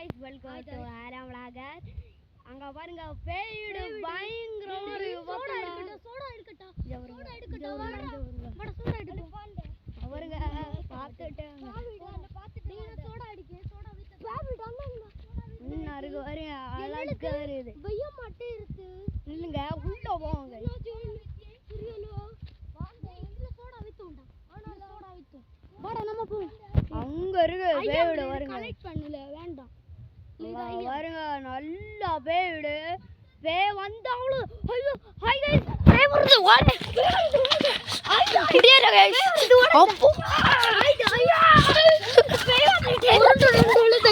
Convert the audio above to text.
guys welcome to आराम vlogger அங்க பாருங்க பேய்டு பயங்கர ஒரு சோடா எடுக்கட்டா சோடா எடுத்து அவருங்க பாத்துட்டாங்க நீங்க சோடா அடிக்க சோடா விட்டு பாபிட் அண்ணா நருக்கு வர அழகா வருது பையம் மட்டும் இருக்கு இல்லங்க உள்ள போங்க புரியலோ வாங்க இதுல சோடா வித்துண்டா ஆனா சோடா வித்து வாடா நம்ம போ அங்க இருக்கு பேய்டு வருங்க கலெக்ட் பண்ணல வேண்டாம் வருங்க நல்லா பேய்டு பேய் வந்தாளு ஐயோ ஹாய் गाइस பேய் வருது வாடா இடியற गाइस அப்போ ஐயா பேய் வந்து சொல்லுது